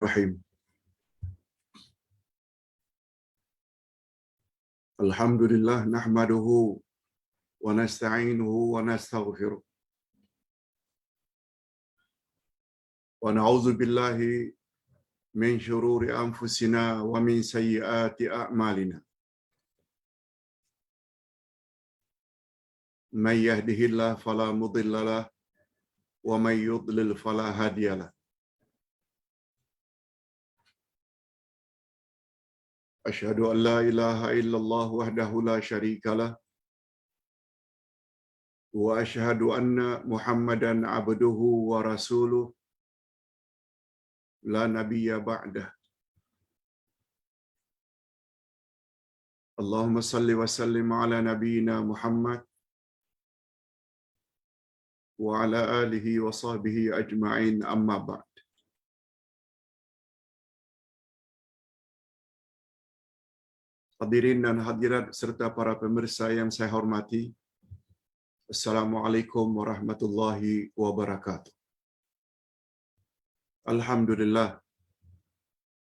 Rahim. Alhamdulillah nahmaduhu wa nasta'inuhu wa nastaghfiruh. Wa na'udzu billahi min shururi anfusina wa min sayyiati a'malina. May yahdihillahu fala mudilla lahu wa may yudlil fala hadiya lahu. Asyhadu an la ilaha illallah wahdahu la syarika lah wa asyhadu anna Muhammadan abduhu wa rasuluh la nabiyya ba'dah. Allahumma salli wa sallim ala nabiyyina Muhammad wa ala alihi wa sahbihi ajma'in, amma ba'd. Hadirin dan hadirat serta para pemirsa yang saya hormati, Assalamualaikum warahmatullahi wabarakatuh. Alhamdulillah,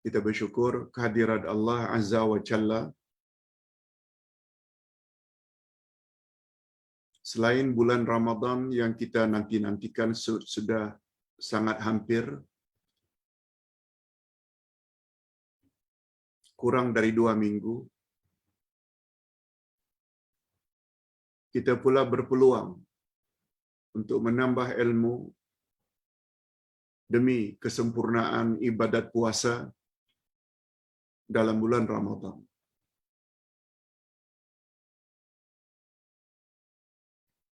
kita bersyukur kehadirat Allah Azza wa Jalla. Selain bulan Ramadan yang kita nanti-nantikan sudah sangat hampir, kurang dari 2 minggu, kita pula berpeluang untuk menambah ilmu demi kesempurnaan ibadat puasa dalam bulan Ramadan.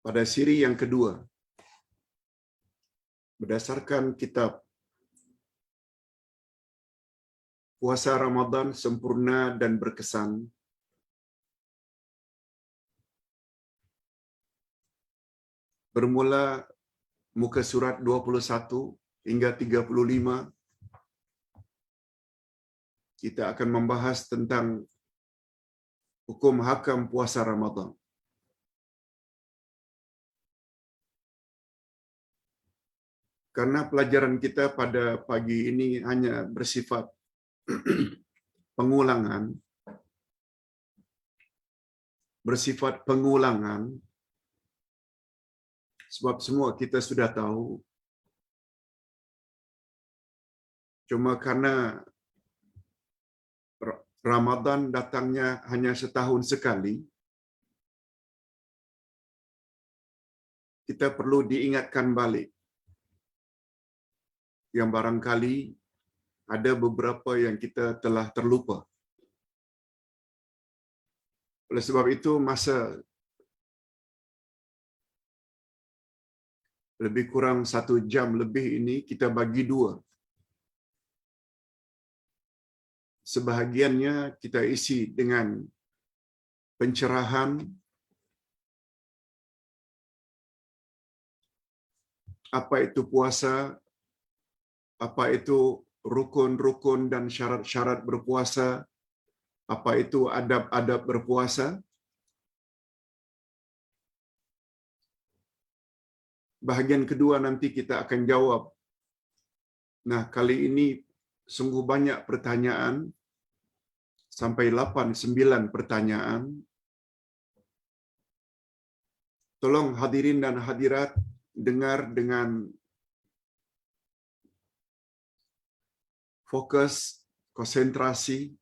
Pada siri yang kedua, berdasarkan kitab Puasa Ramadan Sempurna dan Berkesan, bermula muka surat 21 hingga 35, kita akan membahas tentang hukum hakam puasa Ramadan. Karena pelajaran kita pada pagi ini hanya bersifat pengulangan, sebab semua kita sudah tahu. Cuma karena Ramadan datangnya hanya setahun sekali, kita perlu diingatkan balik yang barangkali ada beberapa yang kita telah terlupa. Oleh sebab itu, masa lebih kurang 1 jam lebih ini kita bagi 2. Sebahagiannya kita isi dengan pencerahan apa itu puasa, apa itu rukun-rukun dan syarat-syarat berpuasa, apa itu adab-adab berpuasa. Bahagian kedua nanti kita akan jawab. Nah, kali ini sungguh banyak pertanyaan, sampai 8-9 pertanyaan. Tolong hadirin dan hadirat dengar dengan fokus, konsentrasi,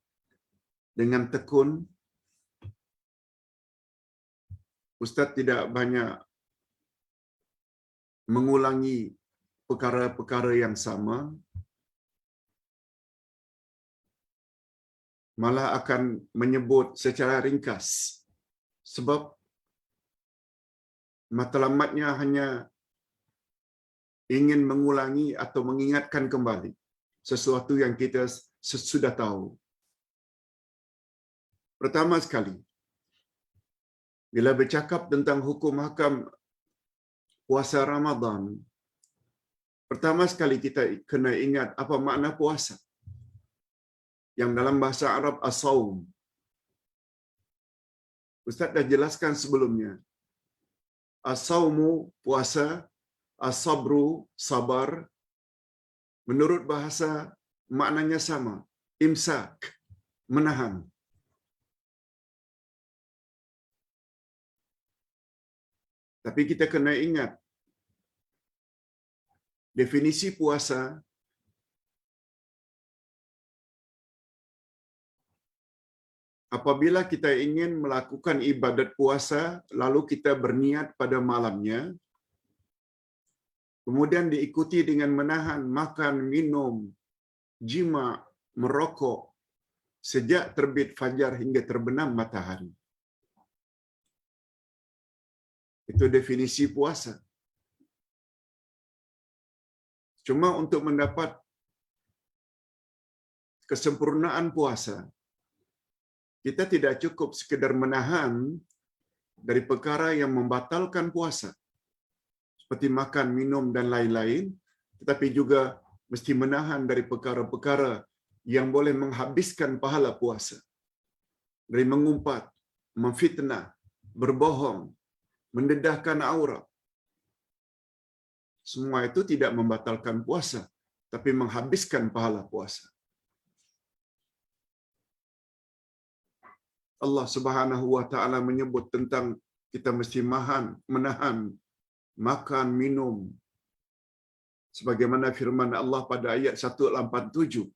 dengan tekun. Ustaz tidak banyak mengulangi perkara-perkara yang sama, malah akan menyebut secara ringkas, sebab matlamatnya hanya ingin mengulangi atau mengingatkan kembali sesuatu yang kita sudah tahu. Pertama sekali, bila bercakap tentang hukum hakam puasa Ramadan, pertama sekali kita kena ingat apa makna puasa, yang dalam bahasa Arab as-saum. Ustaz dah jelaskan sebelumnya. As-saumu puasa, as-sabru sabar. Menurut bahasa maknanya sama. Imsak, menahan. Tapi kita kena ingat, definisi puasa apabila kita ingin melakukan ibadat puasa, lalu kita berniat pada malamnya, kemudian diikuti dengan menahan makan, minum, jima, merokok, sejak terbit fajar hingga terbenam matahari. Itu definisi puasa. Cuma untuk mendapat kesempurnaan puasa, kita tidak cukup sekedar menahan dari perkara yang membatalkan puasa, seperti makan, minum, dan lain-lain, tetapi juga mesti menahan dari perkara-perkara yang boleh menghabiskan pahala puasa. Dari mengumpat, memfitnah, berbohong, mendedahkan aurat. Semua itu tidak membatalkan puasa, tapi menghabiskan pahala puasa. Allah Subhanahu wa taala menyebut tentang kita mesti menahan makan, minum. Sebagaimana firman Allah pada ayat 187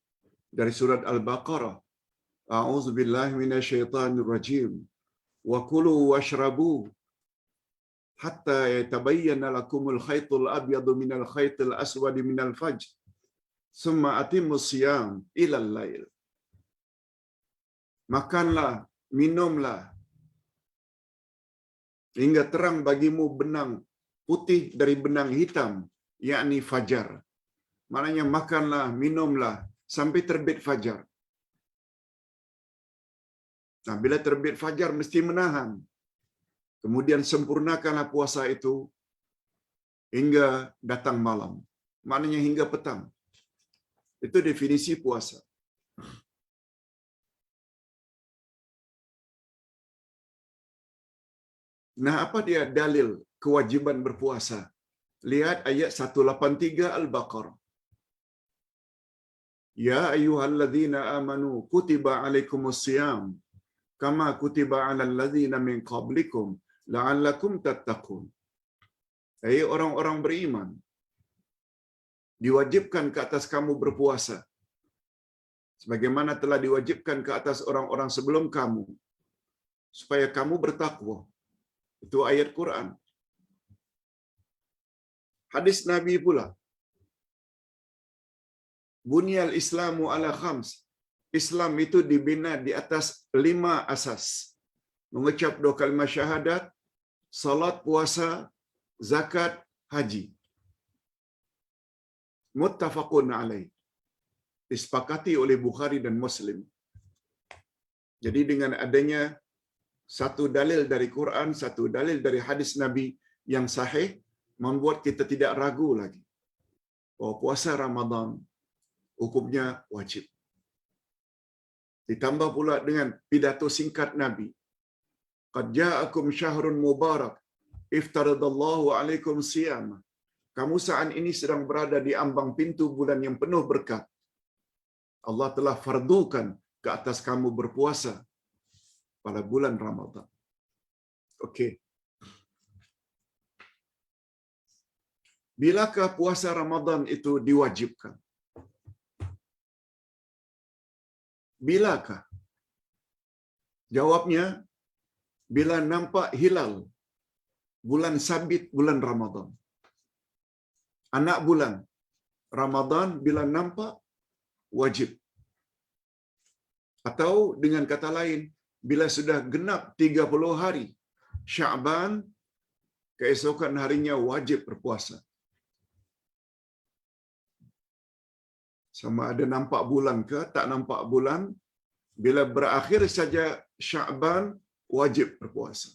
dari surat Al-Baqarah. A'udzubillahi minasyaitonirrajim. Wa kulu washrabu hatta yatabayyana lakumul khaytul abyadu minal khaytil aswadi minal fajr. Summa atimmus siyam ilal lail. Makanlah, minumlah hingga terang bagimu benang putih dari benang hitam, yakni fajar. Maknanya makanlah, minumlah sampai terbit fajar. Nah, bila terbit fajar mesti menahan. Kemudian sempurnakanlah puasa itu hingga datang malam. Maknanya hingga petang. Itu definisi puasa. Nah, apa dia dalil kewajiban berpuasa? Lihat ayat 183 Al-Baqarah. Ya ayyuhalladzina amanu kutiba alaikumus siyam kama kutiba alal ladzina min qablikum la'allakum tattaqun. Hai orang-orang beriman, diwajibkan ke atas kamu berpuasa sebagaimana telah diwajibkan ke atas orang-orang sebelum kamu supaya kamu bertakwa. Itu ayat Quran. Hadis Nabi pula. Bunyal Islamu ala khams. Islam itu dibina di atas 5 asas. Mengucap 2 kalimat syahadat, salat, puasa, zakat, haji. Muttafaqun alaih. Disepakati oleh Bukhari dan Muslim. Jadi dengan adanya satu dalil dari Quran, satu dalil dari hadis Nabi yang sahih, membuat kita tidak ragu lagi bahwa puasa Ramadan hukumnya wajib. Ditambah pula dengan pidato singkat Nabi. Qad ja'akum syahrun mubarak, iftaradallahu alaikum siyam. Kamu saat ini sedang berada di ambang pintu bulan yang penuh berkat. Allah telah fardukan ke atas kamu berpuasa pada bulan Ramadan. Okey. Bilakah puasa Ramadan itu diwajibkan? Bilakah? Jawabnya, bila nampak hilal bulan sabit bulan Ramadan. Anak bulan Ramadan bila nampak wajib. Atau dengan kata lain, bila sudah genap 30 hari Sya'ban, keesokan harinya wajib berpuasa. Sama ada nampak bulan ke tak nampak bulan, bila berakhir saja Sya'ban, wajib berpuasa.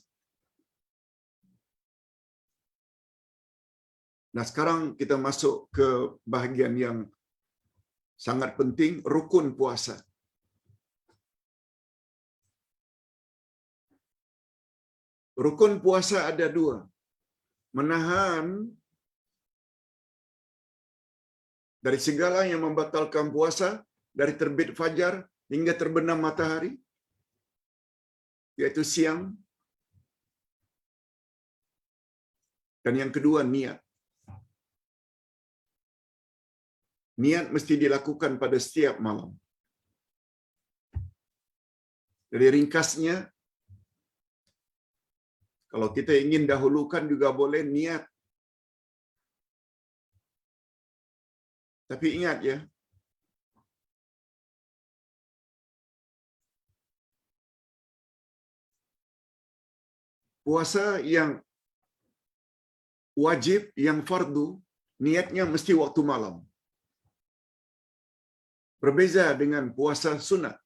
Nah, sekarang kita masuk ke bahagian yang sangat penting, rukun puasa. Rukun puasa ada 2. Menahan dari segala yang membatalkan puasa, dari terbit fajar hingga terbenam matahari, yaitu siang. Dan yang kedua, niat. Niat mesti dilakukan pada setiap malam. Jadi ringkasnya, kalau kita ingin dahulukan juga boleh niat. Tapi ingat ya, puasa yang wajib, yang fardu, niatnya mesti waktu malam. Berbeza dengan puasa sunat.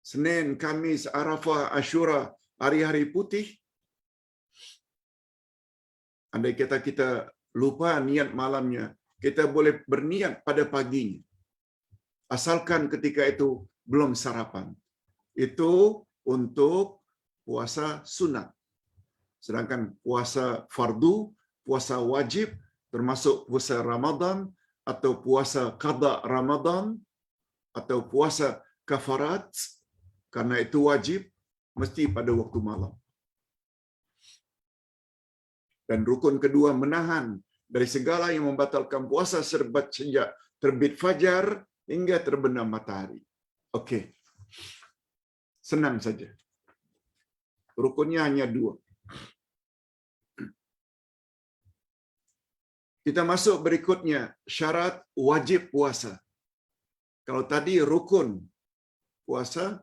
Senin, Kamis, Arafah, Asyura, hari-hari putih. Andai kata kita lupa niat malamnya, kita boleh berniat pada paginya. Asalkan ketika itu belum sarapan. Itu untuk puasa sunat. Sedangkan puasa fardu, puasa wajib, termasuk puasa Ramadan, atau puasa qada Ramadan, atau puasa kafarat, karena itu wajib, mesti pada waktu malam. Dan rukun kedua, menahan dari segala yang membatalkan puasa sejak terbit fajar hingga terbenam matahari. Okey. Senang saja. Rukunnya hanya 2. Kita masuk berikutnya, syarat wajib puasa. Kalau tadi rukun puasa,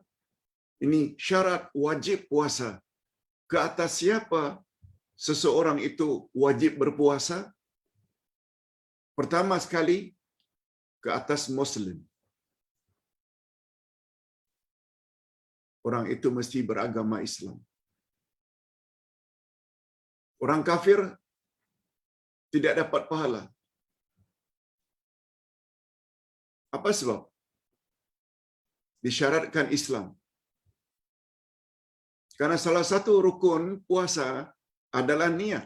ini syarat wajib puasa. Ke atas siapa seseorang itu wajib berpuasa? Pertama sekali, ke atas Muslim. Orang itu mesti beragama Islam. Orang kafir tidak dapat pahala. Apa sebab? Disyaratkan Islam. Karena salah satu rukun puasa adalah niat.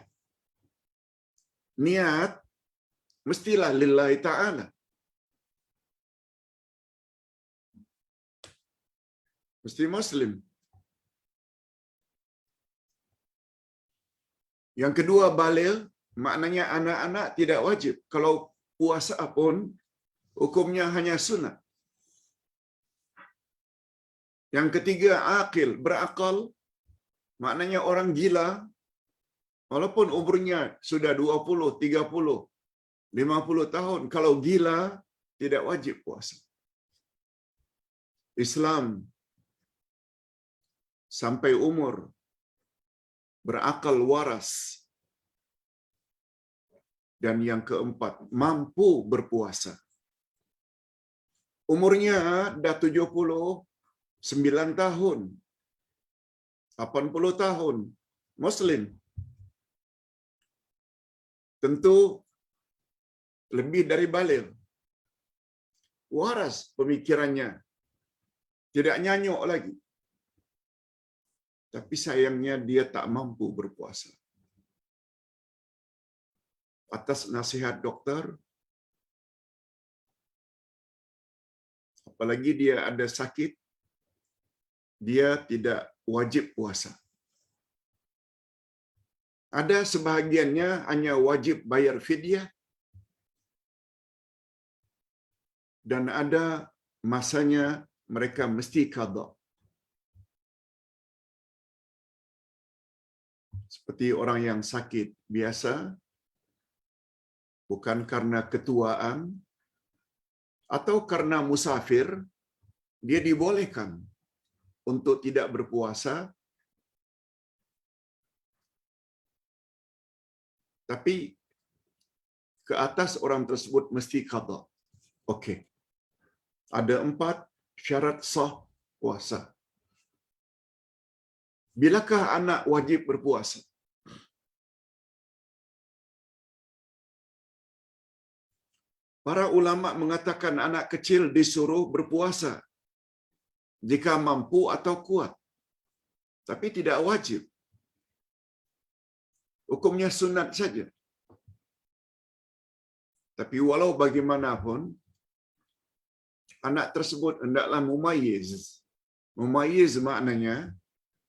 Niat mestilah lillahi ta'ala. Mesti Muslim. Yang kedua, baligh, maknanya anak-anak tidak wajib. Kalau puasa pun, hukumnya hanya sunat. Yang ketiga, aqil, berakal, maknanya orang gila, walaupun umurnya sudah 20, 30, 50 tahun, kalau gila, tidak wajib puasa. Islam sampai umur berakal waras. Dan yang keempat, mampu berpuasa. Umurnya dah 79 tahun, 80 tahun, Muslim. Tentu lebih dari baligh. Waras pemikirannya. Tidak nyanyuk lagi. Tapi sayangnya dia tak mampu berpuasa. Atas nasihat doktor, apalagi dia ada sakit, dia tidak wajib puasa. Ada sebahagiannya hanya wajib bayar fidyah, dan ada masanya mereka mesti qada. Seperti orang yang sakit biasa, bukan karena ketuaan, atau karena musafir, dia dibolehkan untuk tidak berpuasa, tapi ke atas orang tersebut mesti qada. Okey. Ada 4 syarat sah puasa. Bilakah anak wajib berpuasa? Para ulama mengatakan anak kecil disuruh berpuasa jika mampu atau kuat. Tapi tidak wajib. Hukumnya sunat saja. Tapi walau bagaimanapun, anak tersebut hendaklah mumayyiz. Mumayyiz maknanya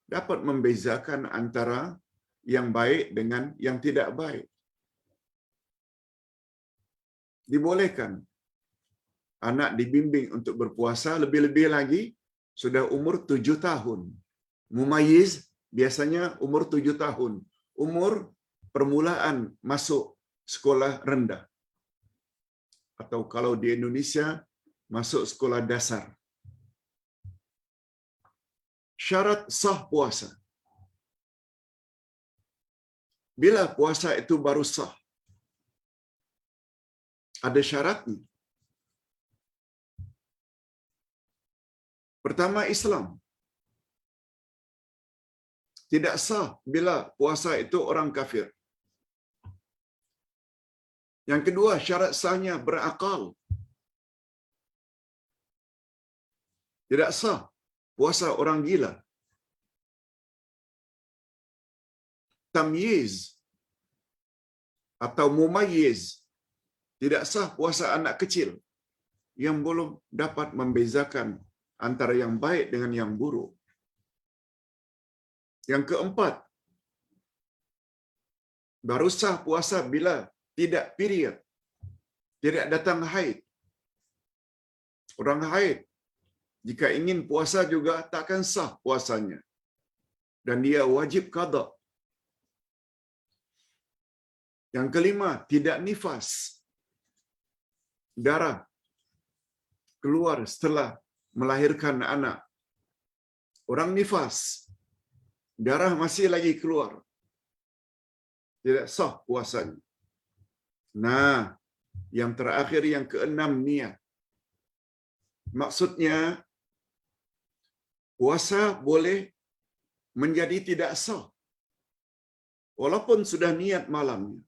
dapat membezakan antara yang baik dengan yang tidak baik. Dibolehkan anak dibimbing untuk berpuasa, lebih-lebih lagi sudah umur 7 tahun. Mumayyiz biasanya umur 7 tahun. Umur permulaan masuk sekolah rendah. Atau kalau di Indonesia, masuk sekolah dasar. Syarat sah puasa. Bila puasa itu baru sah? Ada syaratnya. Pertama, Islam. Tidak sah bila puasa itu orang kafir. Yang kedua, syarat sahnya berakal. Tidak sah puasa orang gila. Tamyiz atau mumayyiz. Tidak sah puasa anak kecil yang belum dapat membezakan antara yang baik dengan yang buruk. Yang keempat, baru sah puasa bila tidak period, tidak datang haid. Orang haid, jika ingin puasa juga takkan sah puasanya. Dan dia wajib qada. Yang kelima, tidak nifas. Darah keluar setelah melahirkan anak. Orang nifas, darah masih lagi keluar. Tidak sah puasanya. Nah, yang terakhir, yang keenam, niat. Maksudnya, puasa boleh menjadi tidak sah walaupun sudah niat malamnya.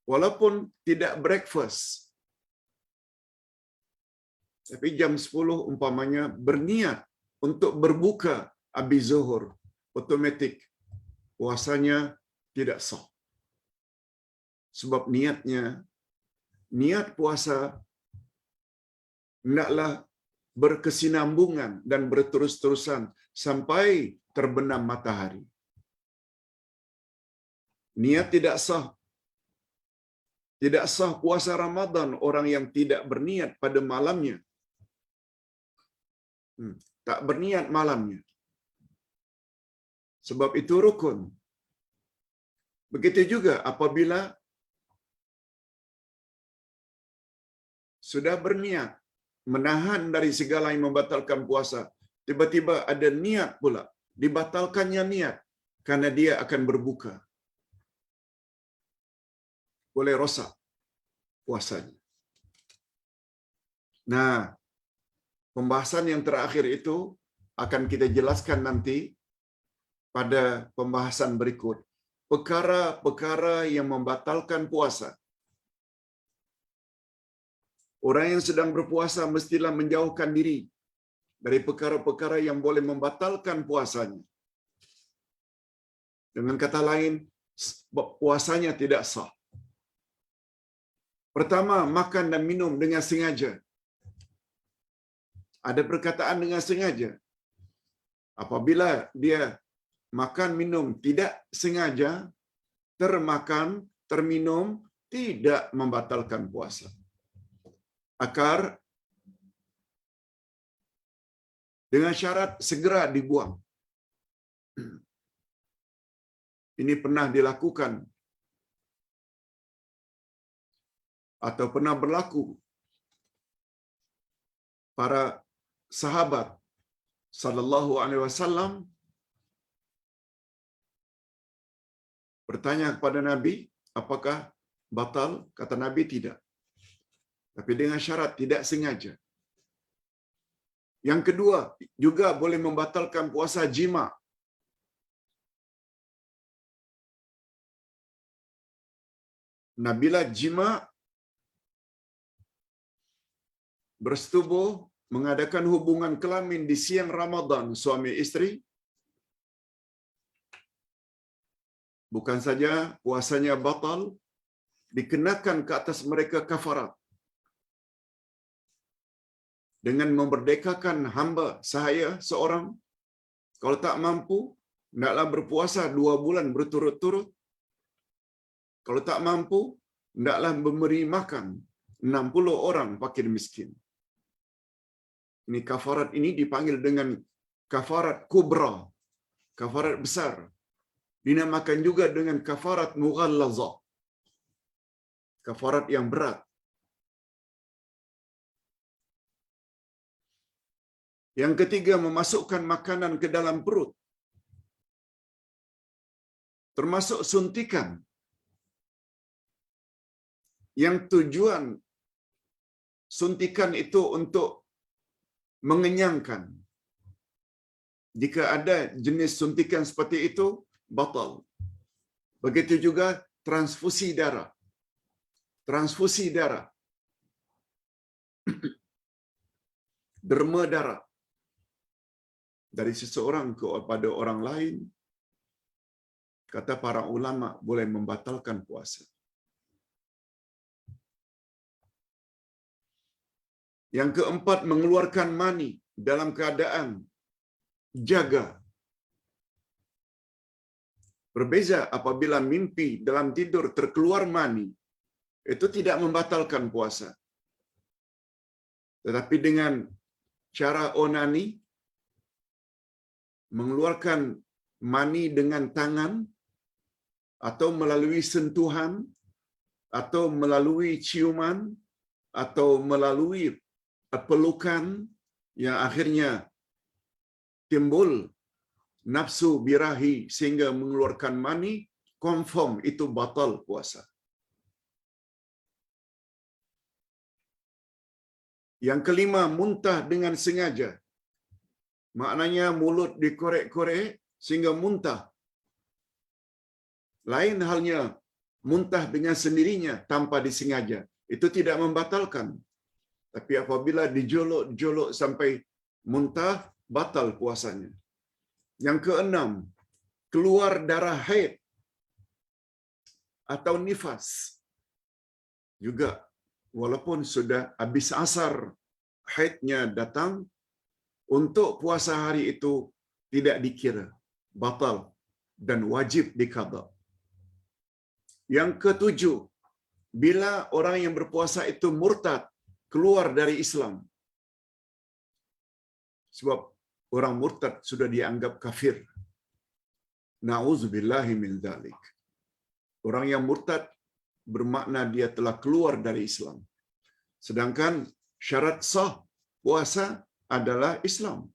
Walaupun tidak breakfast. Tapi jam 10 umpamanya berniat untuk berbuka habis zuhur, otomatik puasanya tidak sah. Sebab niat puasa hendaklah berkesinambungan dan berterus-terusan sampai terbenam matahari. Niat tidak sah. Tidak sah puasa Ramadan orang yang tidak berniat pada malamnya. Tak berniat malamnya. Sebab itu rukun. Begitu juga apabila sudah berniat menahan dari segala yang membatalkan puasa, tiba-tiba ada niat pula, dibatalkannya niat karena dia akan berbuka. Boleh rosak puasanya. Nah, pembahasan yang terakhir itu akan kita jelaskan nanti pada pembahasan berikut. Perkara-perkara yang membatalkan puasa. Orang yang sedang berpuasa mestilah menjauhkan diri dari perkara-perkara yang boleh membatalkan puasanya. Dengan kata lain, puasanya tidak sah. Pertama, makan dan minum dengan sengaja. Ada perkataan dengan sengaja. Apabila dia makan minum tidak sengaja, termakan, terminum, tidak membatalkan puasa. Akar dengan syarat segera dibuang. Ini pernah dilakukan atau pernah berlaku para sahabat sallallahu alaihi wasallam bertanya kepada Nabi, apakah batal? Kata Nabi tidak. Tapi dengan syarat tidak sengaja. Yang kedua, juga boleh membatalkan puasa jima. Nabila jima bersetubuh mengadakan hubungan kelamin di siang Ramadan suami istri, bukan saja puasanya batal, dikenakan ke atas mereka kafarat dengan memerdekakan hamba sahaya seorang. Kalau tak mampu, hendaklah berpuasa 2 bulan berturut-turut. Kalau tak mampu, hendaklah memberi makan 60 orang fakir miskin. Ini kafarat ini dipanggil dengan kafarat kubra, kafarat besar. Dinamakan juga dengan kafarat mughallazah, kafarat yang berat. Yang ketiga, memasukkan makanan ke dalam perut, termasuk suntikan, yang tujuan suntikan itu untuk mengenyangkan. Jika ada jenis suntikan seperti itu, batal. Begitu juga transfusi darah. Transfusi darah, derma darah dari seseorang kepada orang lain, kata para ulama, boleh membatalkan puasa. Yang keempat, mengeluarkan mani dalam keadaan jaga. Berbeza apabila mimpi dalam tidur terkeluar mani, itu tidak membatalkan puasa. Tetapi dengan cara onani, mengeluarkan mani dengan tangan, atau melalui sentuhan, atau melalui ciuman, atau melalui pelukan, yang akhirnya timbul nafsu birahi sehingga mengeluarkan mani, confirm itu batal puasa. Yang kelima, muntah dengan sengaja. Maknanya mulut dikorek-korek sehingga muntah. Lain halnya muntah dengan sendirinya tanpa disengaja. Itu tidak membatalkan. Tapi apabila dijolok-jolok sampai muntah, batal puasanya. Yang keenam, keluar darah haid atau nifas. Juga walaupun sudah habis asar, haidnya datang, untuk puasa hari itu tidak dikira batal dan wajib diqadha. Yang ketujuh, bila orang yang berpuasa itu murtad, keluar dari Islam. Sebab orang murtad sudah dianggap kafir. Na'udzubillahi min dzalik. Orang yang murtad bermakna dia telah keluar dari Islam. Sedangkan syarat sah puasa adalah Islam.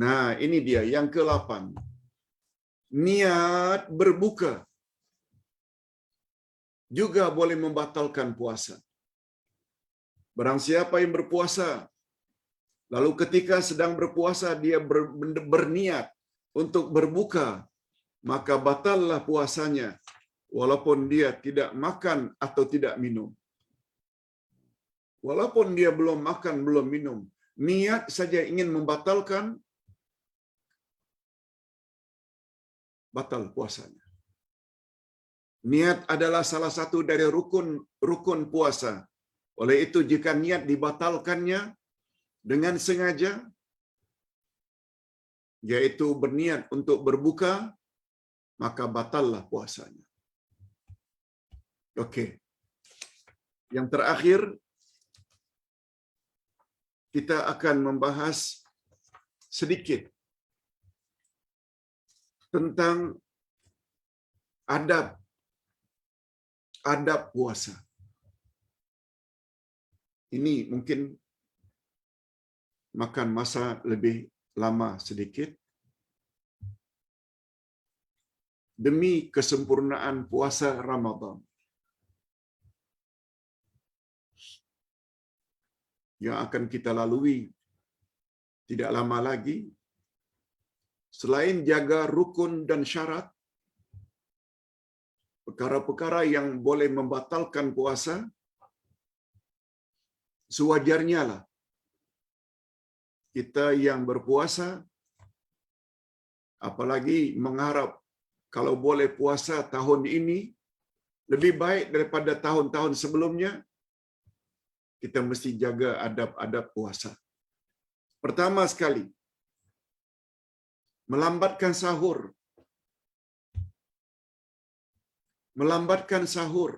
Nah, ini dia yang ke-8. Niat berbuka juga boleh membatalkan puasa. Barang siapa yang berpuasa, lalu ketika sedang berpuasa dia berniat untuk berbuka, maka batallah puasanya, walaupun dia tidak makan atau tidak minum. Walaupun dia belum makan, belum minum, niat saja ingin membatalkan, batal puasanya. Niat adalah salah satu dari rukun puasa. Oleh itu, jika niat dibatalkannya dengan sengaja, yaitu berniat untuk berbuka, maka batallah puasanya. Okey. Yang terakhir, kita akan membahas sedikit tentang adab puasa. Ini mungkin makan masa lebih lama sedikit. Demi kesempurnaan puasa Ramadan yang akan kita lalui tidak lama lagi, selain jaga rukun dan syarat, perkara-perkara yang boleh membatalkan puasa, sewajarnya lah kita yang berpuasa, apalagi mengharap kalau boleh puasa tahun ini lebih baik daripada tahun-tahun sebelumnya, kita mesti jaga adab-adab puasa. Pertama sekali, melambatkan sahur. Melambatkan sahur.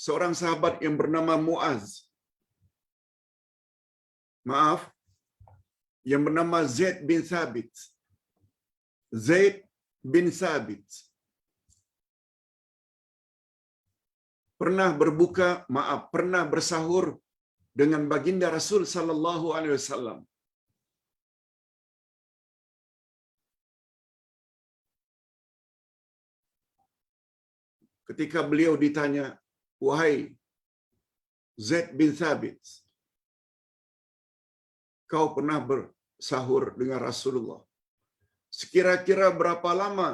Seorang sahabat yang bernama Muaz, yang bernama Zaid bin Thabit. Zaid bin Thabit pernah bersahur dengan baginda Rasul sallallahu alaihi wasallam. Ketika beliau ditanya, "Wahai Zaid bin Thabit, kau pernah bersahur dengan Rasulullah. Sekira-kira berapa lama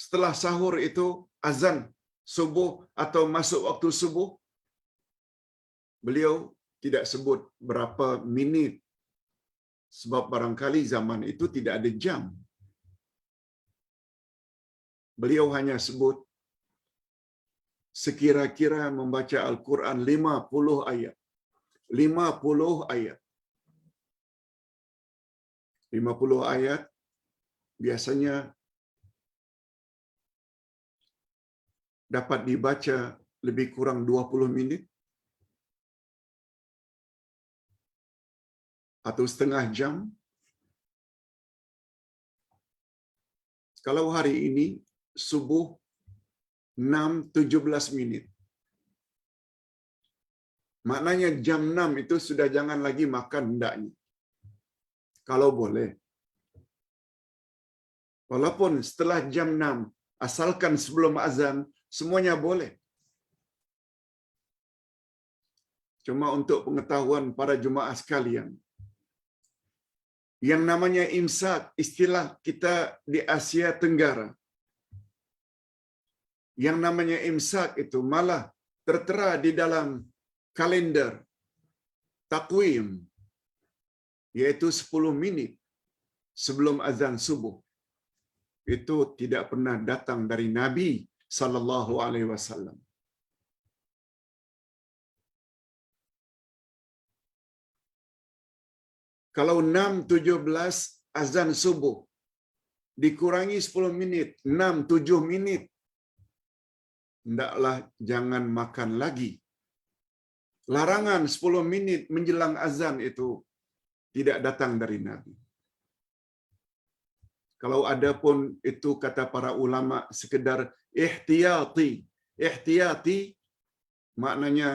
setelah sahur itu azan subuh atau masuk waktu subuh?" Beliau tidak sebut berapa minit, sebab barangkali zaman itu tidak ada jam. Beliau hanya sebut sekira-kira membaca Al-Quran 50 ayat. 50 ayat. 50 ayat biasanya dapat dibaca lebih kurang 20 minit atau setengah jam. Kalau hari ini subuh 6:17 minit. Maknanya jam 6 itu sudah jangan lagi makan hendaknya. Kalau boleh. Walaupun setelah jam 6, asalkan sebelum azan, semuanya boleh. Cuma untuk pengetahuan para jemaah sekalian, yang namanya imsak, istilah kita di Asia Tenggara, yang namanya imsak itu malah tertera di dalam kalender takwim, yaitu 10 minit sebelum azan subuh. Itu tidak pernah datang dari Nabi sallallahu alaihi wasallam. Kalau 6:17 azan subuh dikurangi 10 minit, 6-7 minit, hendaklah jangan makan lagi. Larangan 10 minit menjelang azan itu tidak datang dari Nabi. Kalau ada pun itu kata para ulama sekedar ihtiyati. Ihtiyati maknanya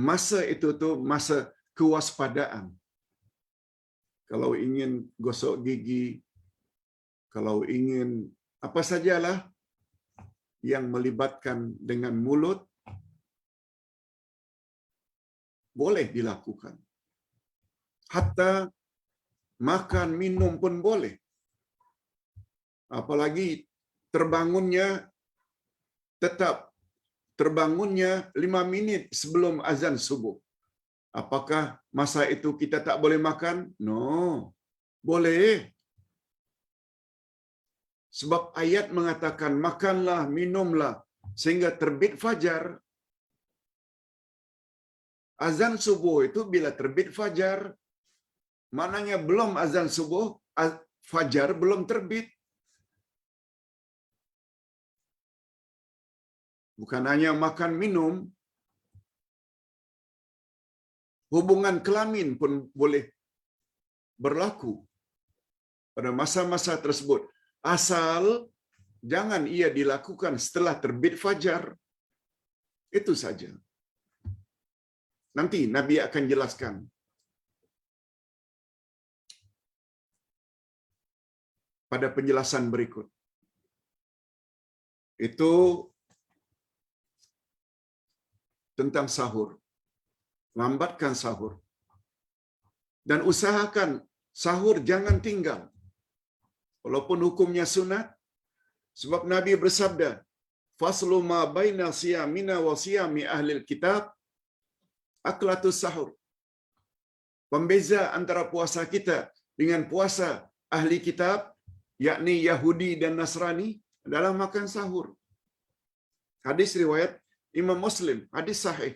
masa itu tuh masa kewaspadaan. Kalau ingin gosok gigi, kalau ingin apa sajalah yang melibatkan dengan mulut, boleh dilakukan. Hatta makan minum pun boleh. Apalagi terbangunnya 5 minit sebelum azan subuh. Apakah masa itu kita tak boleh makan? No. Boleh. Sebab ayat mengatakan makanlah, minumlah sehingga terbit fajar. Azan subuh itu bila terbit fajar, maknanya belum azan subuh, fajar belum terbit. Bukan hanya makan minum, hubungan kelamin pun boleh berlaku pada masa-masa tersebut. Asal jangan ia dilakukan setelah terbit fajar. Itu saja. Nanti Nabi akan jelaskan. Pada penjelasan berikut. Itu tentang sahur. Lambatkan sahur. Dan usahakan sahur jangan tinggal. Walaupun hukumnya sunat, sebab Nabi bersabda, "Faslu ma baina siyamina wa siyami ahlil kitab, aklatus sahur." Pembeza antara puasa kita dengan puasa ahli kitab, yakni Yahudi dan Nasrani, adalah makan sahur. Hadis riwayat Imam Muslim, hadis sahih.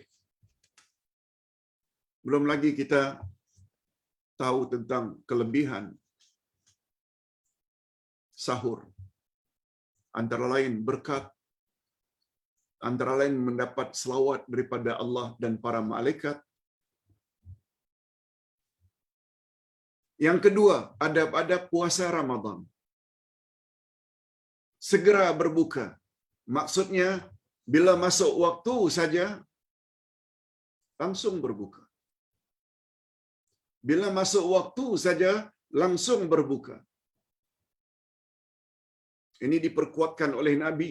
Belum lagi kita tahu tentang kelebihan sahur. Antara lain berkat, antara lain mendapat selawat daripada Allah dan para malaikat. Yang kedua, adab-adab puasa Ramadan. Segera berbuka. Maksudnya, bila masuk waktu saja, langsung berbuka. Bila masuk waktu saja, langsung berbuka. Ini diperkuatkan oleh Nabi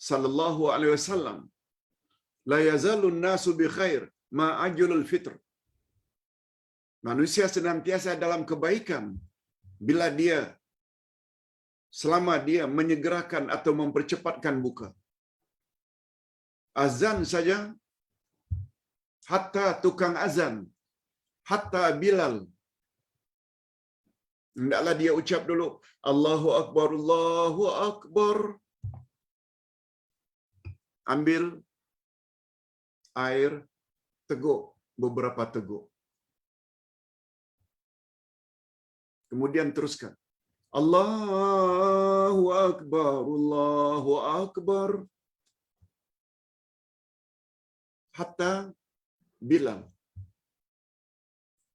sallallahu alaihi wasallam. La yazalun nasu bi khair ma ajlul fitr. Manusia senantiasa dalam kebaikan bila dia, selama dia menyegerakan atau mempercepatkan buka. Azan saja, hatta tukang azan, hatta Bilal, hendaklah dia ucap dulu, Allahu Akbar, Allahu Akbar. Ambil air, teguk beberapa teguk. Kemudian teruskan. Allahu Akbar, Allahu Akbar. Hatta Bilal.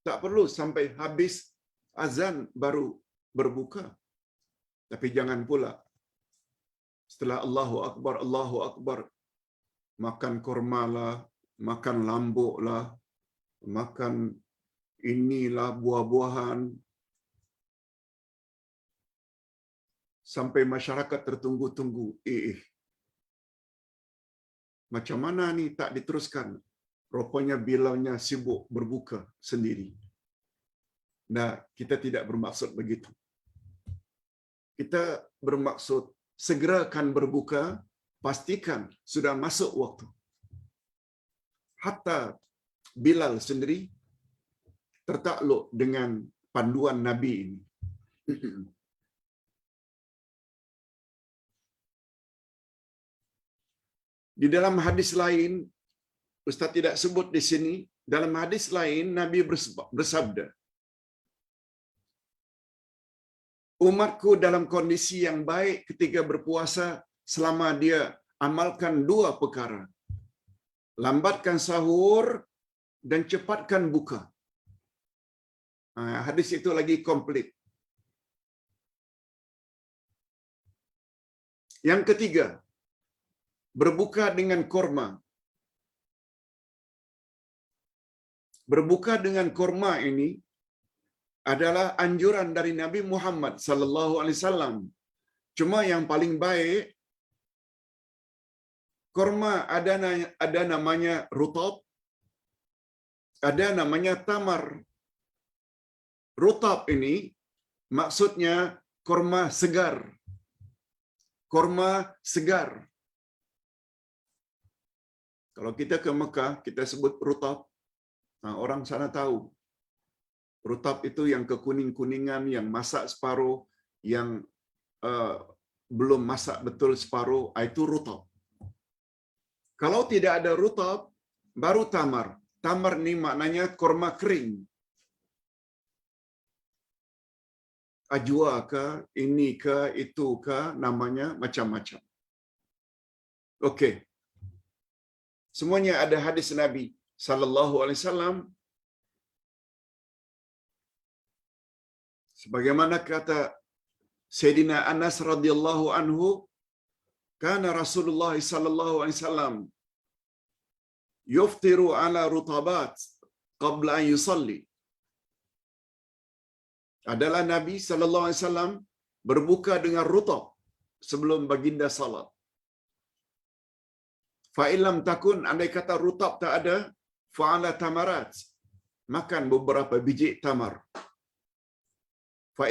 Tak perlu sampai habis azan baru berbuka. Tapi jangan pula setelah Allahu Akbar, Allahu Akbar, makan kurma lah, makan lambuk lah, makan inilah buah-buahan, sampai masyarakat tertunggu-tunggu. Macam mana ni tak diteruskan? Rupanya Bilalnya sibuk berbuka sendiri. Nah, kita tidak bermaksud begitu. Kita bermaksud segerakan berbuka, pastikan sudah masuk waktu. Hatta Bilal sendiri tertakluk dengan panduan Nabi ini. Di dalam hadis lain, Ustaz tidak sebut di sini, dalam hadis lain Nabi bersabda, umatku dalam kondisi yang baik ketika berpuasa selama dia amalkan dua perkara. Lambatkan sahur dan cepatkan buka. Hadis itu lagi komplit. Yang ketiga, berbuka dengan korma. Berbuka dengan korma ini adalah anjuran dari Nabi Muhammad sallallahu alaihi wasallam. Cuma yang paling baik, korma ada namanya rutab, ada namanya tamar. Rutab ini maksudnya korma segar. Korma segar. Kalau kita ke Mekah, kita sebut rutab. Orang sana tahu. Rutab itu yang kekuning-kuningan, yang masak separuh, yang belum masak betul separuh, itu rutab. Kalau tidak ada rutab, baru tamar. Tamar ni maknanya korma kering. Ajwa ke, ini ke, itu ke, namanya macam-macam. Okey. Semuanya ada hadis Nabi sallallahu alaihi wasallam. Sebagaimana kata Sayyidina Anas radhiyallahu anhu, kana Rasulullah sallallahu alaihi wasallam yuftiru ala rutabat qabla an yusalli. Adalah Nabi sallallahu alaihi wasallam berbuka dengan rutab sebelum baginda salat. Fa illam takun, andai kata rutab tak ada, fa'ala tamarat, makan beberapa biji tamar. Fa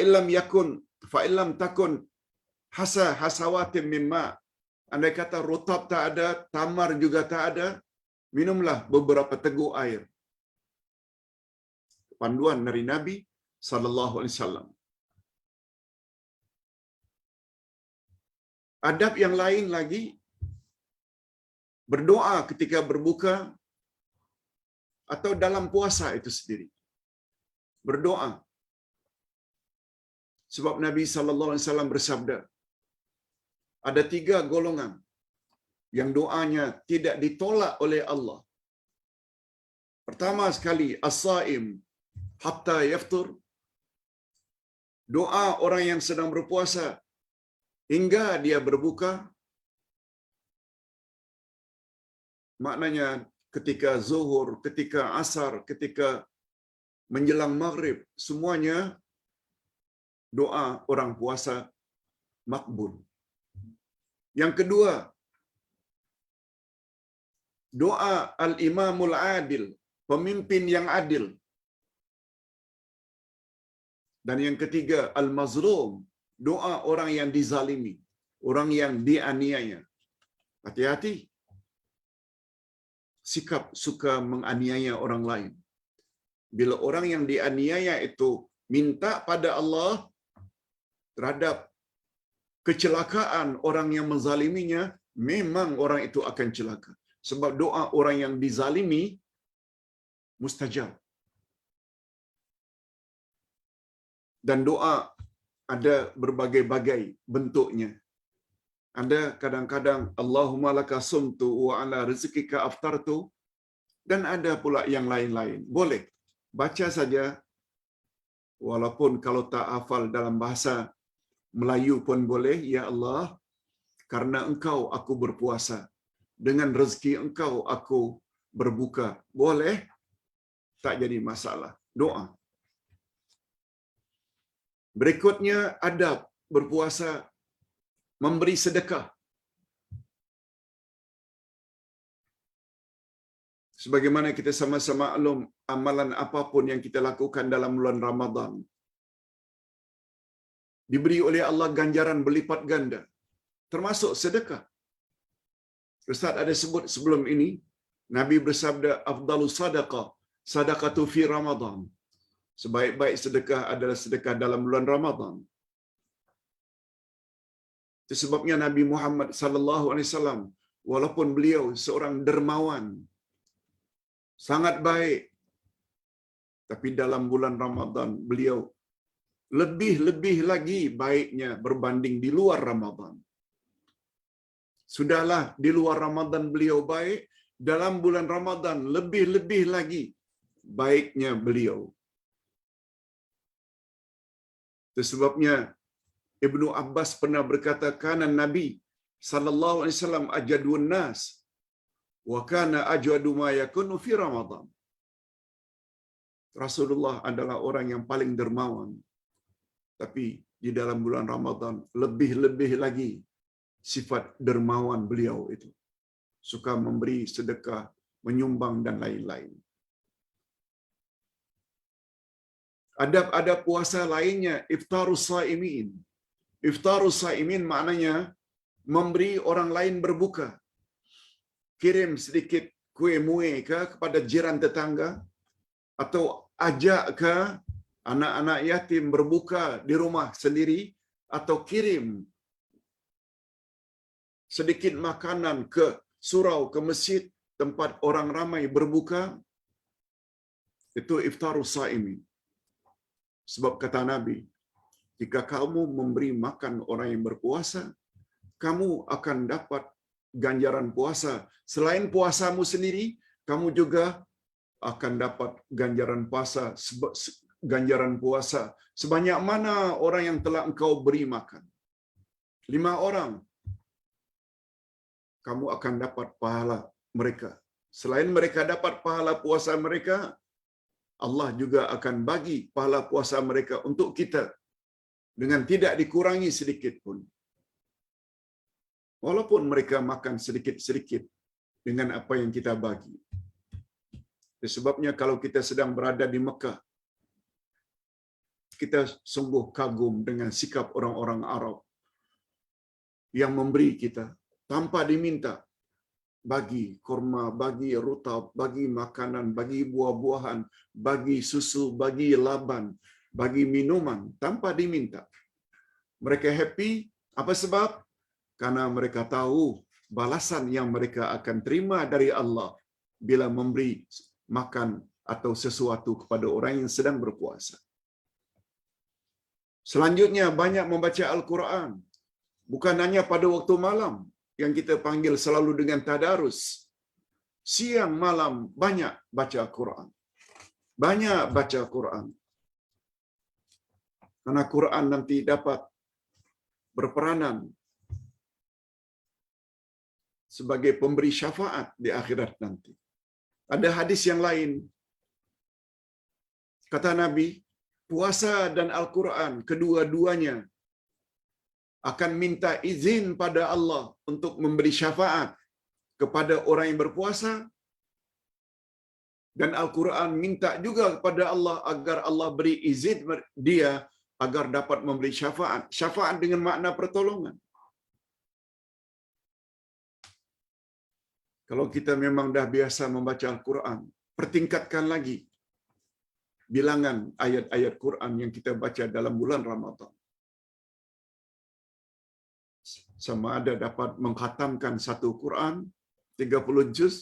illam takun hasawatin mimma, andai kata rutab tak ada, tamar juga tak ada, minumlah beberapa teguk air. Panduan dari Nabi sallallahu alaihi wasallam. Adab yang lain lagi, berdoa ketika berbuka atau dalam puasa itu sendiri. Berdoa. Sebab Nabi sallallahu alaihi wasallam bersabda, ada 3 golongan yang doanya tidak ditolak oleh Allah. Pertama sekali, as-saim hatta yaftur. Doa orang yang sedang berpuasa hingga dia berbuka. Maknanya ketika zuhur, ketika asar, ketika menjelang maghrib, semuanya doa orang puasa makbul. Yang kedua, doa al-imamul adil, pemimpin yang adil. Dan yang ketiga, al-mazlum, doa orang yang dizalimi, orang yang dianiaya. Hati-hati. Sikap suka menganiaya orang lain. Bila orang yang dianiaya itu minta pada Allah terhadap kecelakaan orang yang menzaliminya, memang orang itu akan celaka. Sebab doa orang yang dizalimi mustajab. Dan doa ada berbagai-bagai bentuknya. Ada kadang-kadang Allahumma laka sumtu wa ala rizqika aftartu, dan ada pula yang lain-lain. Boleh baca saja, walaupun kalau tak hafal dalam bahasa Melayu pun boleh. Ya Allah, karena Engkau aku berpuasa, dengan rezeki Engkau aku berbuka. Boleh, tak jadi masalah. Doa. Berikutnya adab berpuasa, memberi sedekah. Sebagaimana kita sama-sama maklum, amalan apapun yang kita lakukan dalam bulan Ramadan diberi oleh Allah ganjaran berlipat ganda, termasuk sedekah. Ustaz ada sebut sebelum ini, Nabi bersabda, afdalus sadaqah sadaqatu fi Ramadan. Sebaik-baik sedekah adalah sedekah dalam bulan Ramadan. Itu sebabnya Nabi Muhammad sallallahu alaihi wasallam, walaupun beliau seorang dermawan, sangat baik, tapi dalam bulan Ramadan beliau lebih-lebih lagi baiknya berbanding di luar Ramadan. Sudahlah di luar Ramadan beliau baik, dalam bulan Ramadan lebih-lebih lagi baiknya beliau. Itu sebabnya Ibnu Abbas pernah berkata, kana Nabi sallallahu alaihi wasallam ajadun nas wa kana ajwadu ma yakunu fi Ramadan. Rasulullah adalah orang yang paling dermawan, tapi di dalam bulan Ramadan lebih-lebih lagi sifat dermawan beliau itu. Suka memberi sedekah, menyumbang dan lain-lain. Adab-adab puasa lainnya, iftarus saimin. Iftarus saimin maknanya memberi orang lain berbuka. Kirim sedikit kue mue ke kepada jiran tetangga, atau ajak ke anak-anak yatim berbuka di rumah sendiri, atau kirim sedikit makanan ke surau, ke masjid tempat orang ramai berbuka. Itu iftarus saimin. Sebab kata Nabi, jika kamu memberi makan orang yang berpuasa, kamu akan dapat ganjaran puasa. Selain puasamu sendiri, kamu juga akan dapat ganjaran puasa sebanyak mana orang yang telah engkau beri makan. 5 orang, kamu akan dapat pahala mereka. Selain mereka dapat pahala puasa mereka, Allah juga akan bagi pahala puasa mereka untuk kita dengan tidak dikurangi sedikit pun. Walaupun mereka makan sedikit-sedikit dengan apa yang kita bagi. Sebabnya kalau kita sedang berada di Mekah, kita sungguh kagum dengan sikap orang-orang Arab yang memberi kita tanpa diminta. Bagi kurma, bagi rutab, bagi makanan, bagi buah-buahan, bagi susu, bagi laban, bagi minuman tanpa diminta. Mereka happy, apa sebab? Karena mereka tahu balasan yang mereka akan terima dari Allah bila memberi makan atau sesuatu kepada orang yang sedang berpuasa. Selanjutnya, banyak membaca Al-Quran. Bukan hanya pada waktu malam yang kita panggil selalu dengan tadarus. Siang malam banyak baca Quran. Banyak baca Quran. Karena Quran nanti dapat berperanan sebagai pemberi syafaat di akhirat nanti. Ada hadis yang lain. Kata Nabi, puasa dan Al-Quran kedua-duanya akan minta izin pada Allah untuk memberi syafaat kepada orang yang berpuasa, dan Al-Quran minta juga kepada Allah agar Allah beri izin dia agar dapat memberi syafaat. Syafaat dengan makna pertolongan. Kalau kita memang dah biasa membaca Al-Quran, pertingkatkan lagi bilangan ayat-ayat Quran yang kita baca dalam bulan Ramadan. Sama ada dapat mengkhatamkan satu Quran 30 juz,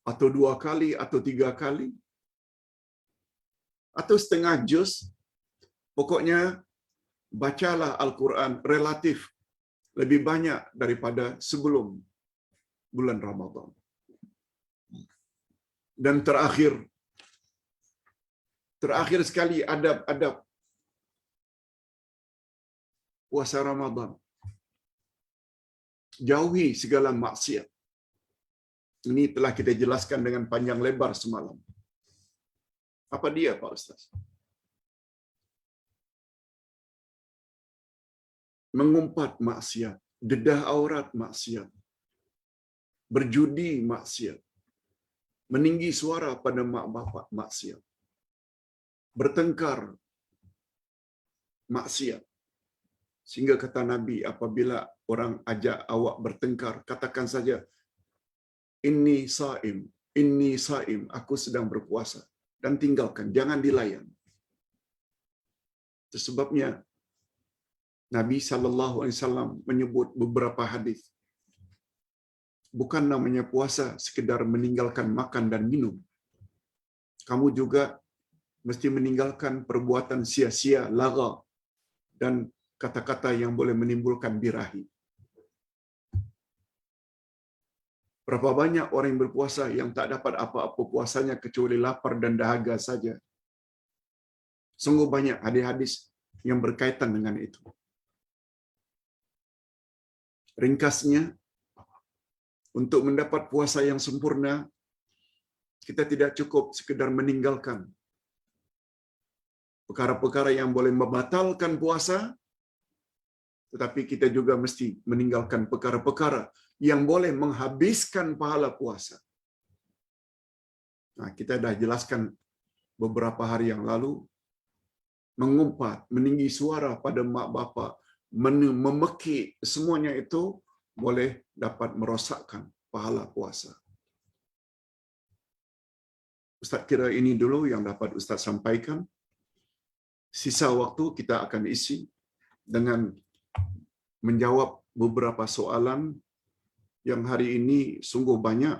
atau 2 kali atau 3 kali, atau setengah juz. Pokoknya bacalah Al-Quran relatif lebih banyak daripada sebelum bulan Ramadan. Dan terakhir sekali adab-adab puasa Ramadan. Jauhi segala maksiat. Ini telah kita jelaskan dengan panjang lebar semalam. Apa dia, Pak Ustaz? Mengumpat maksiat, dedah aurat maksiat, berjudi maksiat, meninggi suara pada mak bapak maksiat, bertengkar maksiat. Sehingga kata Nabi, apabila orang ajak awak bertengkar, katakan saja, inni saim, aku sedang berpuasa, dan tinggalkan, jangan dilayan. Itu sebabnya Nabi SAW menyebut beberapa hadis. Bukan namanya puasa sekedar meninggalkan makan dan minum. Kamu juga mesti meninggalkan perbuatan sia-sia, laga, dan kata-kata yang boleh menimbulkan birahi. Berapa banyak orang yang berpuasa yang tak dapat apa-apa puasanya kecuali lapar dan dahaga saja. Sungguh banyak hadis-hadis yang berkaitan dengan itu. Ringkasnya, untuk mendapat puasa yang sempurna, kita tidak cukup sekedar meninggalkan perkara-perkara yang boleh membatalkan puasa, tetapi kita juga mesti meninggalkan perkara-perkara yang boleh menghabiskan pahala puasa. Nah, kita dah jelaskan beberapa hari yang lalu, mengumpat, meninggi suara pada mak bapak, memekik, semuanya itu boleh dapat merosakkan pahala puasa. Ustaz kira ini dulu yang dapat Ustaz sampaikan. Sisa waktu kita akan isi dengan menjawab beberapa soalan yang hari ini sungguh banyak